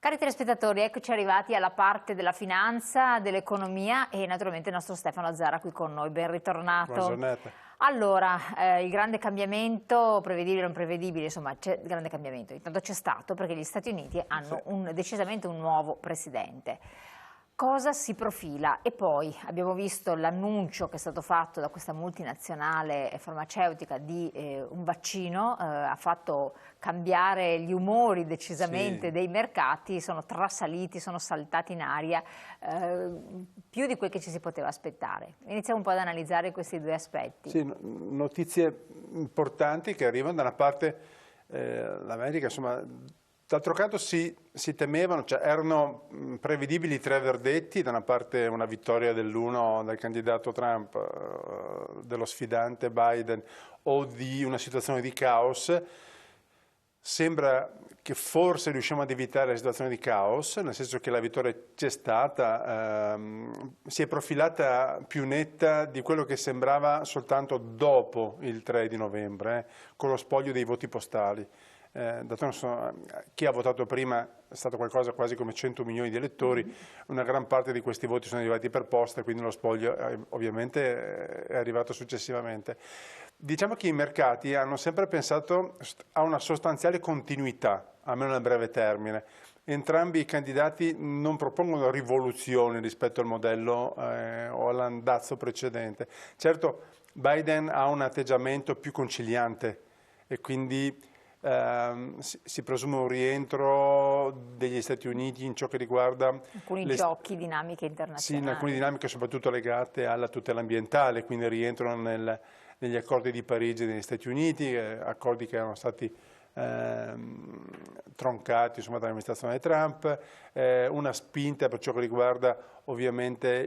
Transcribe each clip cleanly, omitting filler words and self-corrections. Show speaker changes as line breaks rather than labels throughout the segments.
Cari telespettatori, eccoci arrivati alla parte della finanza, dell'economia e naturalmente il nostro Stefano Azzara qui con noi. Ben ritornato.
Buona giornata.
Allora, il grande cambiamento, prevedibile o non prevedibile, insomma c'è grande cambiamento. Intanto c'è stato perché gli Stati Uniti hanno decisamente un nuovo presidente. Cosa si profila? E poi abbiamo visto l'annuncio che è stato fatto da questa multinazionale farmaceutica di un vaccino, ha fatto cambiare gli umori decisamente dei mercati, sono trasaliti, sono saltati in aria, più di quel che ci si poteva aspettare. Iniziamo un po' ad analizzare questi due aspetti.
Sì, notizie importanti che arrivano da una parte, l'America, insomma. D'altro canto si temevano, cioè erano prevedibili tre verdetti, da una parte una vittoria dell'uno del candidato Trump, dello sfidante Biden, o di una situazione di caos. Sembra che forse riusciamo ad evitare la situazione di caos, nel senso che la vittoria c'è stata, si è profilata più netta di quello che sembrava soltanto dopo il 3 di novembre, con lo spoglio dei voti postali. Chi ha votato prima è stato qualcosa quasi come 100 milioni di elettori, una gran parte di questi voti sono arrivati per posta, quindi lo spoglio ovviamente è arrivato successivamente. Diciamo che i mercati hanno sempre pensato a una sostanziale continuità, almeno nel breve termine. Entrambi i candidati non propongono rivoluzioni rispetto al modello o all'andazzo precedente. Certo, Biden ha un atteggiamento più conciliante e quindi si presume un rientro degli Stati Uniti in ciò che riguarda
alcuni giochi, dinamiche internazionali.
Sì, in alcune dinamiche soprattutto legate alla tutela ambientale, quindi rientrano negli accordi di Parigi degli Stati Uniti, accordi che erano stati troncati dall'amministrazione Trump, una spinta per ciò che riguarda ovviamente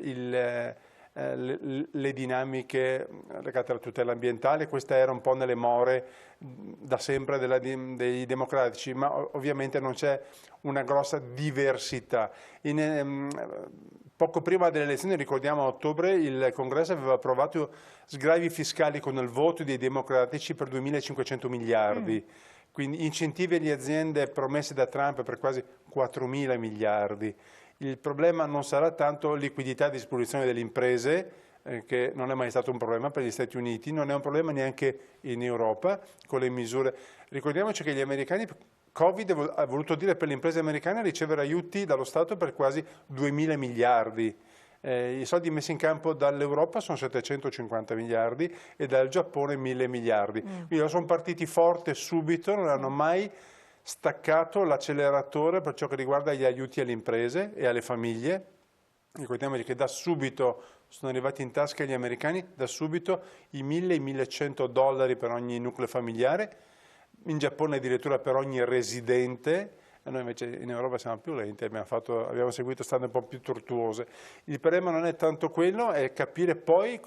le dinamiche legate alla tutela ambientale. Questa era un po' nelle more da sempre dei democratici, ma ovviamente non c'è una grossa diversità. Poco prima delle elezioni, ricordiamo a ottobre, il Congresso aveva approvato sgravi fiscali con il voto dei democratici per 2.500 miliardi. Quindi incentivi alle aziende promessi da Trump per quasi 4.000 miliardi. Il problema non sarà tanto liquidità a disposizione delle imprese, che non è mai stato un problema per gli Stati Uniti, non è un problema neanche in Europa con le misure. Ricordiamoci che gli americani, Covid ha voluto dire per le imprese americane ricevere aiuti dallo Stato per quasi 2.000 miliardi. I soldi messi in campo dall'Europa sono 750 miliardi e dal Giappone 1.000 miliardi. Quindi sono partiti forte subito, non hanno mai staccato l'acceleratore per ciò che riguarda gli aiuti alle imprese e alle famiglie. Ricordiamoci che da subito sono arrivati in tasca agli americani, da subito i 1.000 e i 1.100 dollari per ogni nucleo familiare, in Giappone addirittura per ogni residente. Noi invece in Europa siamo più lenti, abbiamo seguito strade un po' più tortuose. Il problema non è tanto quello, è capire poi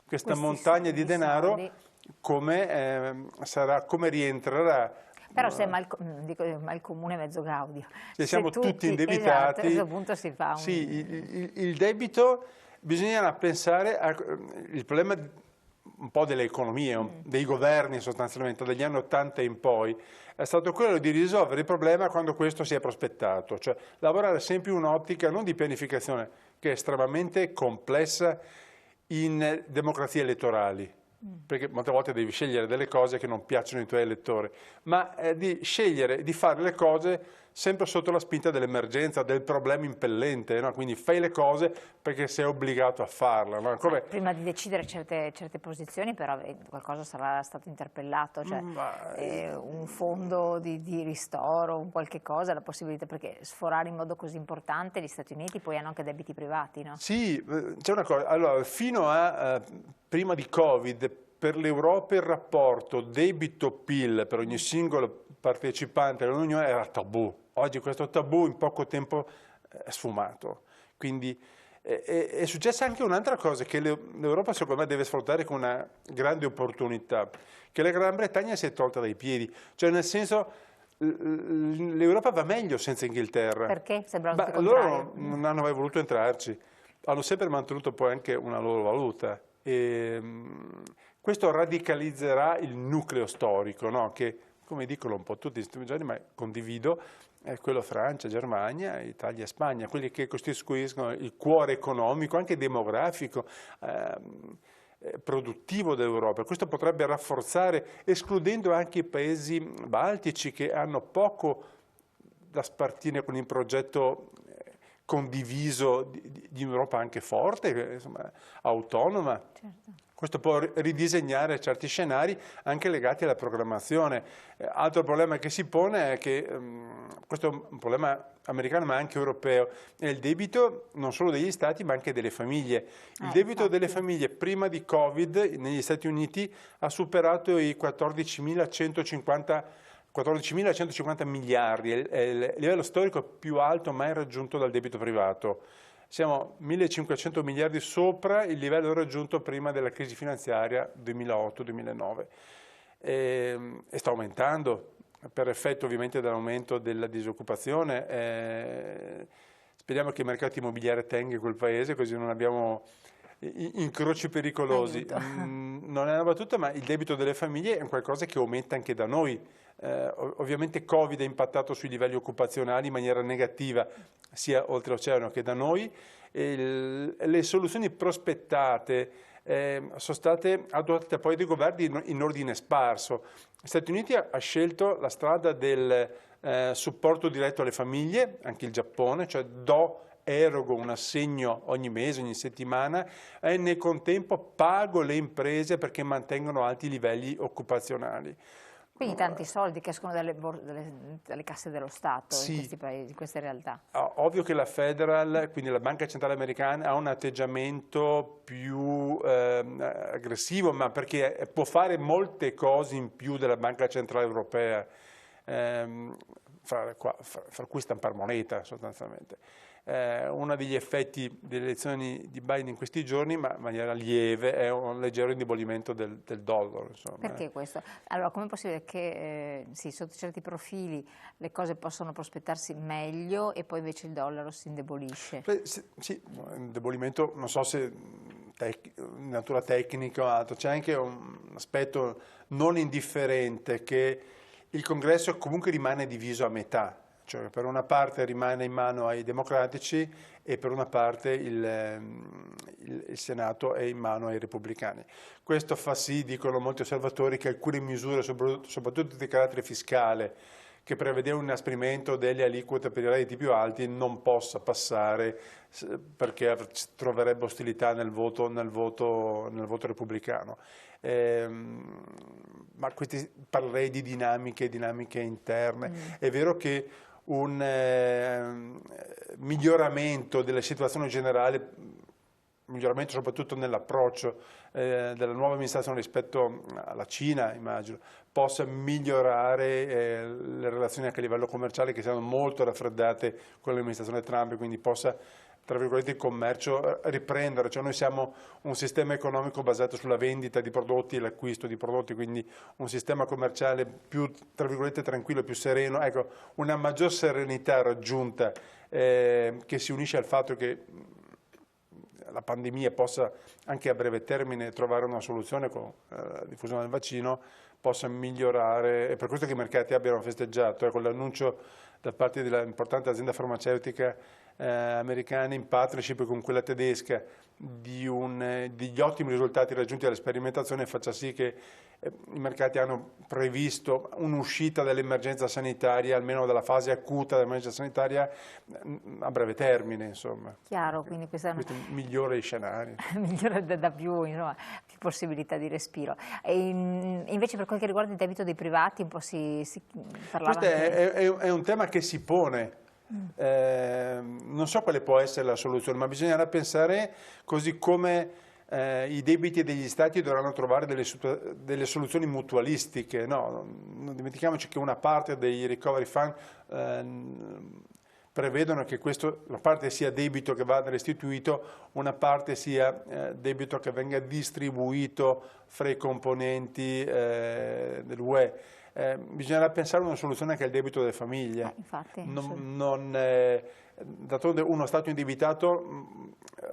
questa montagna di denaro come rientrerà.
Però se è mal comune mezzo gaudio.
Se siamo tutti indebitati,
esatto, a questo punto si fa
il debito, bisogna pensare al problema un po' delle economie, dei governi sostanzialmente, dagli anni 80 in poi, è stato quello di risolvere il problema quando questo si è prospettato, cioè lavorare sempre in un'ottica non di pianificazione, che è estremamente complessa in democrazie elettorali, perché molte volte devi scegliere delle cose che non piacciono ai tuoi elettori, ma di scegliere di fare le cose sempre sotto la spinta dell'emergenza, del problema impellente, no? Quindi fai le cose perché sei obbligato a farle. No?
Prima di decidere certe posizioni però qualcosa sarà stato interpellato, cioè un fondo di ristoro, un qualche cosa, la possibilità, perché sforare in modo così importante gli Stati Uniti poi hanno anche debiti privati, no?
Sì, c'è una cosa, allora fino a prima di Covid per l'Europa il rapporto debito-PIL per ogni singolo partecipante all'Unione era tabù. Oggi questo tabù in poco tempo è sfumato. Quindi è successa anche un'altra cosa che l'Europa secondo me deve sfruttare con una grande opportunità, che la Gran Bretagna si è tolta dai piedi, cioè nel senso l'Europa va meglio senza Inghilterra.
Perché? Sembra tutto
loro non hanno mai voluto entrarci, hanno sempre mantenuto poi anche una loro valuta. Questo radicalizzerà il nucleo storico, no? Che come dicono un po' tutti gli studi, ma condivido, è quello Francia, Germania, Italia e Spagna, quelli che costituiscono il cuore economico, anche demografico, produttivo dell'Europa. Questo potrebbe rafforzare, escludendo anche i paesi baltici che hanno poco da spartire con il progetto condiviso di un'Europa anche forte, insomma, autonoma.
Certo.
Questo può ridisegnare certi scenari anche legati alla programmazione. Altro problema che si pone è che, questo è un problema americano ma anche europeo, è il debito non solo degli stati ma anche delle famiglie. Il debito delle famiglie prima di Covid negli Stati Uniti ha superato i 14.150 miliardi, è il livello storico più alto mai raggiunto dal debito privato. Siamo 1.500 miliardi sopra il livello raggiunto prima della crisi finanziaria 2008-2009 e sta aumentando per effetto ovviamente dell'aumento della disoccupazione. Speriamo che il mercato immobiliare tenga quel paese così non abbiamo incroci pericolosi. Non è una battuta, ma il debito delle famiglie è qualcosa che aumenta anche da noi. Ovviamente Covid ha impattato sui livelli occupazionali in maniera negativa sia oltreoceano che da noi. Le soluzioni prospettate sono state adottate poi dai governi in ordine sparso. Gli Stati Uniti ha scelto la strada del supporto diretto alle famiglie, anche il Giappone, cioè erogo un assegno ogni mese, ogni settimana e nel contempo pago le imprese perché mantengono alti livelli occupazionali.
Quindi tanti soldi che escono dalle casse dello Stato in questi paesi, in queste realtà.
Ovvio che la Federal, quindi la Banca Centrale Americana, ha un atteggiamento più aggressivo, ma perché può fare molte cose in più della Banca Centrale Europea, fra cui stampare moneta sostanzialmente. Uno degli effetti delle elezioni di Biden in questi giorni, ma in maniera lieve, è un leggero indebolimento del dollaro. Insomma.
Perché questo? Allora, com'è possibile che sotto certi profili le cose possono prospettarsi meglio e poi invece il dollaro si indebolisce?
Sì, un indebolimento, non so se natura tecnica o altro, c'è anche un aspetto non indifferente che il Congresso comunque rimane diviso a metà. Cioè per una parte rimane in mano ai democratici e per una parte il Senato è in mano ai repubblicani. Questo fa sì, dicono molti osservatori, che alcune misure, soprattutto di carattere fiscale, che prevedeva un inasprimento delle aliquote per i redditi più alti, non possa passare perché troverebbe ostilità nel voto repubblicano. Ma parlerei di dinamiche interne. È vero che un miglioramento della situazione generale, miglioramento soprattutto nell'approccio della nuova amministrazione rispetto alla Cina, immagino, possa migliorare le relazioni anche a livello commerciale che siano molto raffreddate con l'amministrazione Trump, quindi possa, tra virgolette, il commercio riprendere. Cioè noi siamo un sistema economico basato sulla vendita di prodotti e l'acquisto di prodotti, quindi un sistema commerciale più, tra virgolette, tranquillo, più sereno. Ecco, una maggior serenità raggiunta che si unisce al fatto che la pandemia possa anche a breve termine trovare una soluzione con la diffusione del vaccino, possa migliorare. È per questo che i mercati abbiano festeggiato, con l'annuncio da parte dell'importante azienda farmaceutica americana in partnership con quella tedesca degli ottimi risultati raggiunti dalle sperimentazioni, faccia sì che i mercati hanno previsto un'uscita dall'emergenza sanitaria, almeno dalla fase acuta dell'emergenza sanitaria, a breve termine, insomma.
Chiaro, quindi questo è
migliore i scenari.
Migliore da più, insomma, più possibilità di respiro. E invece per quel che riguarda il debito dei privati, un po' si parlava
questo è un tema che si pone. Non so quale può essere la soluzione, ma bisognerà pensare, così come i debiti degli stati dovranno trovare delle soluzioni mutualistiche. No, non dimentichiamoci che una parte dei recovery fund prevedono che una parte sia debito che vada restituito, una parte sia debito che venga distribuito fra i componenti dell'UE. bisognerà pensare a una soluzione anche al debito delle famiglie.
Infatti,
d'altronde uno Stato indebitato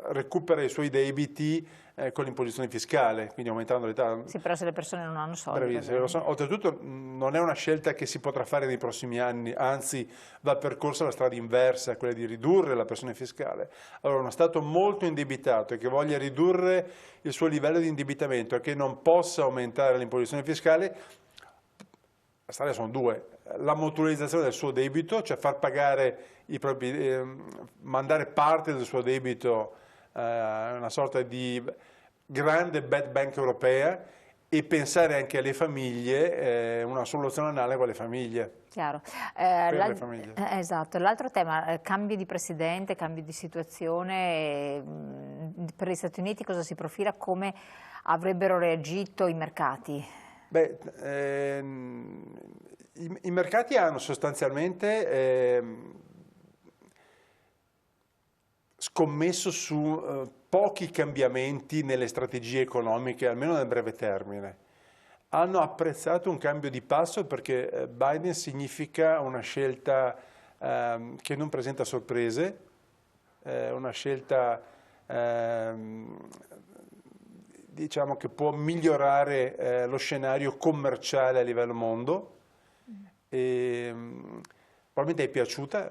recupera i suoi debiti con l'imposizione fiscale, quindi aumentando l'età.
Sì, però se le persone non hanno soldi.
Oltretutto non è una scelta che si potrà fare nei prossimi anni, anzi va percorsa la strada inversa, quella di ridurre la pressione fiscale. Allora uno Stato molto indebitato e che voglia ridurre il suo livello di indebitamento e che non possa aumentare l'imposizione fiscale, la strada sono due: la mutualizzazione del suo debito, cioè far pagare mandare parte del suo debito a una sorta di grande bad bank europea, e pensare anche alle famiglie, una soluzione analoga alle famiglie.
Chiaro.
Per le famiglie.
Esatto. L'altro tema, cambio di presidente, cambio di situazione, per gli Stati Uniti cosa si profila, come avrebbero reagito i mercati?
Beh, i mercati hanno sostanzialmente scommesso su pochi cambiamenti nelle strategie economiche, almeno nel breve termine. Hanno apprezzato un cambio di passo perché Biden significa una scelta che non presenta sorprese, una scelta diciamo che può migliorare lo scenario commerciale a livello mondo. E, probabilmente è piaciuta.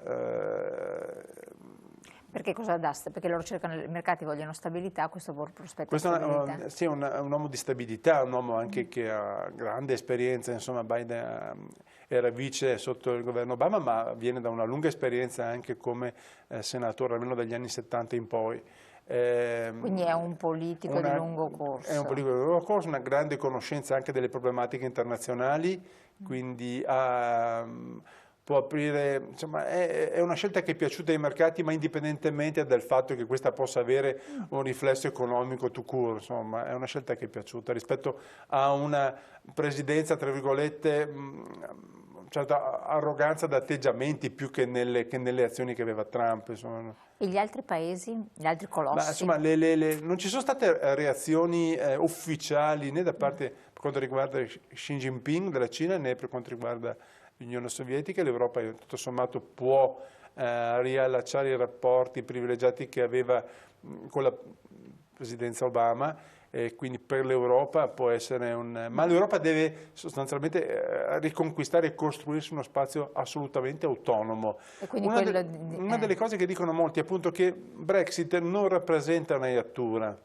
Perché cosa dà? Perché loro cercano, i mercati vogliono stabilità, questo prospetto di
stabilità. Sì, è un uomo di stabilità, un uomo anche che ha grande esperienza, insomma Biden era vice sotto il governo Obama, ma viene da una lunga esperienza anche come senatore, almeno dagli anni 70 in poi.
Quindi è un politico di lungo corso.
È un politico di lungo corso, una grande conoscenza anche delle problematiche internazionali, quindi può aprire, insomma, è una scelta che è piaciuta ai mercati, ma indipendentemente dal fatto che questa possa avere un riflesso economico tout court, insomma, è una scelta che è piaciuta rispetto a una presidenza, tra virgolette, certa arroganza d'atteggiamenti più che nelle azioni che aveva Trump. Insomma.
E gli altri paesi, gli altri colossi?
Ma, insomma, non ci sono state reazioni ufficiali né da parte per quanto riguarda Xi Jinping della Cina né per quanto riguarda l'Unione Sovietica. L'Europa tutto sommato può riallacciare i rapporti privilegiati che aveva con la presidenza Obama, e quindi per l'Europa può essere ma l'Europa deve sostanzialmente riconquistare e costruirsi uno spazio assolutamente autonomo. Una delle cose che dicono molti è appunto che Brexit non rappresenta una iattura,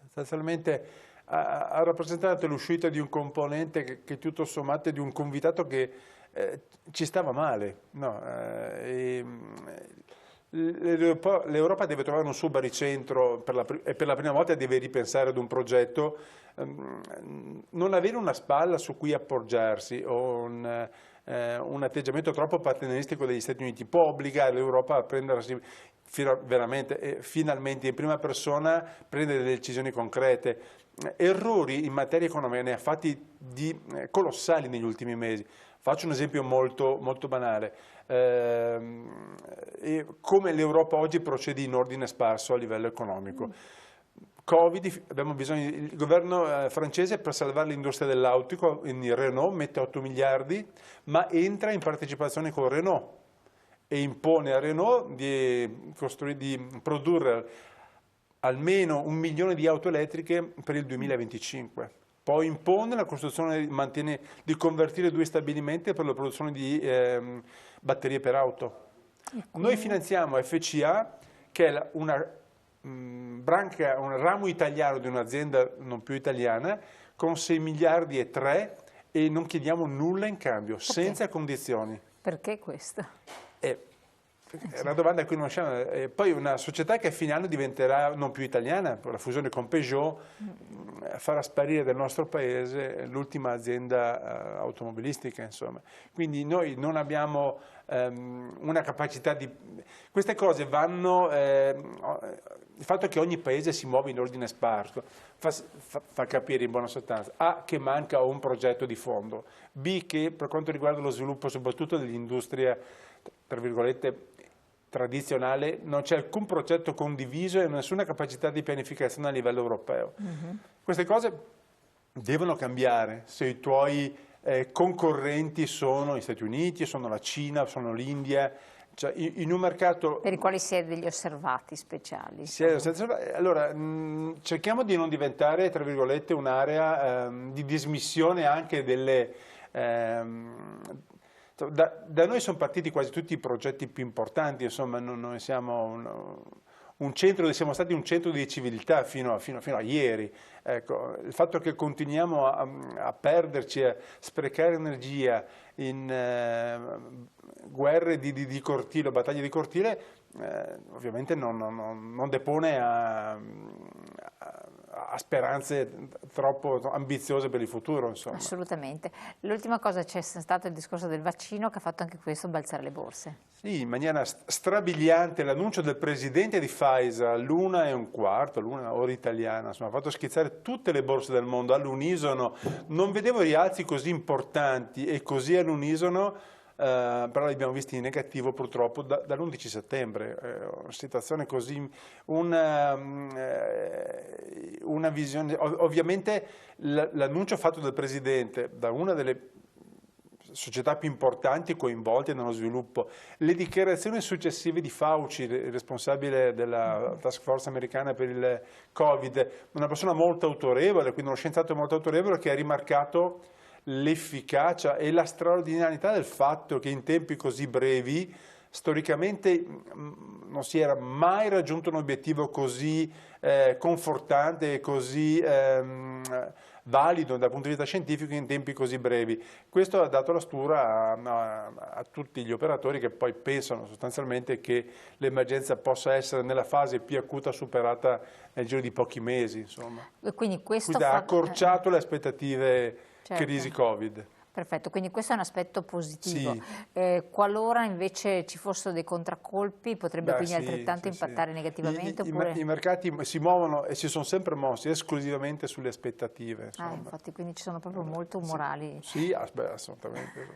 sostanzialmente ha rappresentato l'uscita di un componente che tutto sommato è di un convitato che ci stava male, no? L'Europa deve trovare un suo baricentro e per la prima volta deve ripensare ad un progetto, non avere una spalla su cui appoggiarsi o un atteggiamento troppo paternalistico degli Stati Uniti può obbligare l'Europa a prendersi veramente, finalmente in prima persona, prendere delle decisioni concrete. Errori in materia economica ne ha fatti colossali negli ultimi mesi. Faccio un esempio molto, molto banale. Come l'Europa oggi procede in ordine sparso a livello economico. Covid, abbiamo bisogno, il governo francese per salvare l'industria dell'auto, quindi Renault mette 8 miliardi, ma entra in partecipazione con Renault e impone a Renault di produrre almeno 1 milione di auto elettriche per il 2025. Poi impone la costruzione, di convertire 2 stabilimenti per la produzione di batterie per auto. Noi finanziamo FCA, che è un ramo italiano di un'azienda non più italiana, con 6 miliardi e 3, e non chiediamo nulla in cambio, senza condizioni.
Perché questo?
È una domanda a cui non siamo. Poi una società che a fine anno diventerà non più italiana, per la fusione con Peugeot, farà sparire dal nostro paese l'ultima azienda automobilistica, insomma. Quindi noi non abbiamo una capacità di... Queste cose vanno... il fatto che ogni paese si muove in ordine sparso fa capire in buona sostanza A, che manca un progetto di fondo, B, che per quanto riguarda lo sviluppo soprattutto dell'industria, tra virgolette, tradizionale, non c'è alcun progetto condiviso e nessuna capacità di pianificazione a livello europeo. Queste cose devono cambiare se i tuoi concorrenti sono gli Stati Uniti, sono la Cina, sono l'India, cioè in un mercato...
Per i quali si è degli osservati speciali.
Allora, cerchiamo di non diventare, tra virgolette, un'area di dismissione anche delle... Da noi sono partiti quasi tutti i progetti più importanti, insomma, noi siamo siamo stati un centro di civiltà fino a ieri. Ecco, il fatto che continuiamo a perderci, a sprecare energia in guerre di cortile, battaglie di cortile, ovviamente non depone a speranze troppo ambiziose per il futuro, insomma.
Assolutamente. L'ultima cosa, c'è stato il discorso del vaccino che ha fatto anche questo balzare le borse.
Sì, in maniera strabiliante l'annuncio del presidente di Pfizer all'1:15, l'1 ora italiana, insomma, ha fatto schizzare tutte le borse del mondo all'unisono. Non vedevo rialzi così importanti e così all'unisono. Però li abbiamo visti in negativo purtroppo dall'11 settembre, una situazione così, una visione, ovviamente l'annuncio fatto dal Presidente da una delle società più importanti coinvolte nello sviluppo, le dichiarazioni successive di Fauci, il responsabile della task force americana per il Covid, una persona molto autorevole, quindi uno scienziato molto autorevole che ha rimarcato l'efficacia e la straordinarietà del fatto che in tempi così brevi storicamente non si era mai raggiunto un obiettivo così confortante e così valido dal punto di vista scientifico in tempi così brevi. Questo ha dato la stura a tutti gli operatori che poi pensano sostanzialmente che l'emergenza possa essere nella fase più acuta superata nel giro di pochi mesi. Insomma.
E quindi questo
ha accorciato le aspettative. Certo. Crisi Covid.
Perfetto, quindi questo è un aspetto positivo.
Sì.
Qualora invece ci fossero dei contraccolpi, potrebbe quindi altrettanto impattare negativamente?
I mercati si muovono e si sono sempre mossi esclusivamente sulle aspettative.
Infatti, quindi ci sono proprio molto umorali.
Sì, assolutamente.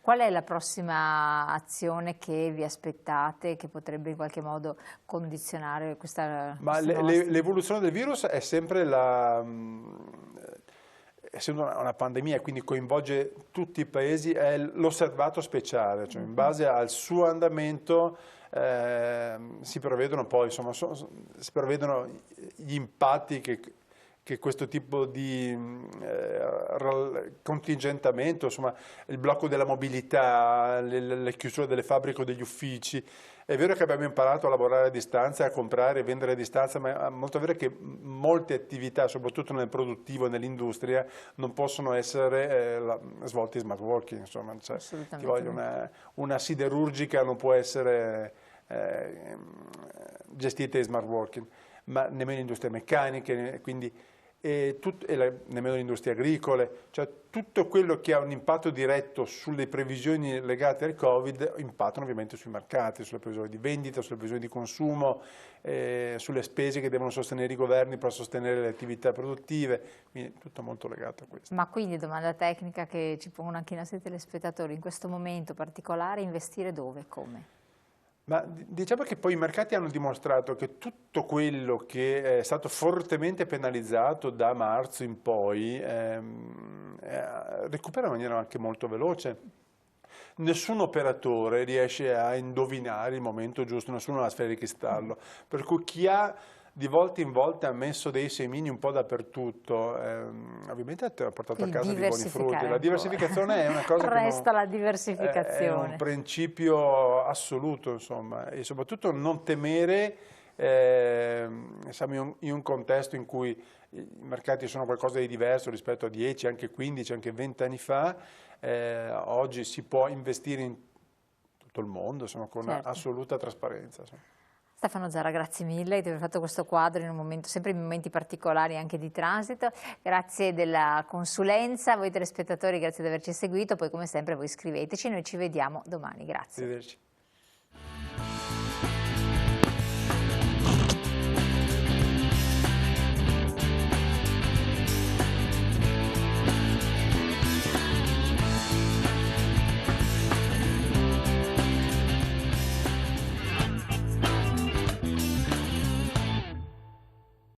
Qual è la prossima azione che vi aspettate, che potrebbe in qualche modo condizionare questa...
L'evoluzione del virus è sempre essendo una pandemia, quindi coinvolge tutti i paesi, è l'osservato speciale, cioè in base al suo andamento si prevedono poi, insomma, si prevedono gli impatti che questo tipo di contingentamento, insomma, il blocco della mobilità, le chiusure delle fabbriche o degli uffici. È vero che abbiamo imparato a lavorare a distanza, a comprare e vendere a distanza, ma è molto vero che molte attività, soprattutto nel produttivo e nell'industria, non possono essere svolte in smart working. Insomma, cioè, ti voglio una siderurgica non può essere gestita in smart working, ma nemmeno industrie meccaniche, quindi nemmeno le industrie agricole, cioè tutto quello che ha un impatto diretto sulle previsioni legate al Covid impattano ovviamente sui mercati, sulle previsioni di vendita, sulle previsioni di consumo, sulle spese che devono sostenere i governi per sostenere le attività produttive, quindi tutto molto legato a questo.
Ma quindi, domanda tecnica che ci pongono anche i nostri telespettatori, in questo momento particolare investire dove, come?
Ma diciamo che poi i mercati hanno dimostrato che tutto quello che è stato fortemente penalizzato da marzo in poi recupera in maniera anche molto veloce. Nessun operatore riesce a indovinare il momento giusto, nessuno ha la sfera di cristallo. Per cui chi ha di volta in volta messo dei semini un po' dappertutto, ovviamente ha portato a casa dei buoni frutti. La diversificazione è una cosa
resta la diversificazione.
È un principio assoluto, insomma, e soprattutto non temere, siamo in un contesto in cui i mercati sono qualcosa di diverso rispetto a 10, anche 15, anche 20 anni fa, oggi si può investire in tutto il mondo, insomma, con assoluta trasparenza. Insomma.
Stefano Zara, grazie mille di aver fatto questo quadro in un momento, sempre in momenti particolari anche di transito, grazie della consulenza, a voi telespettatori grazie di averci seguito, poi come sempre voi iscriveteci, noi ci vediamo domani, grazie.
Arrivederci.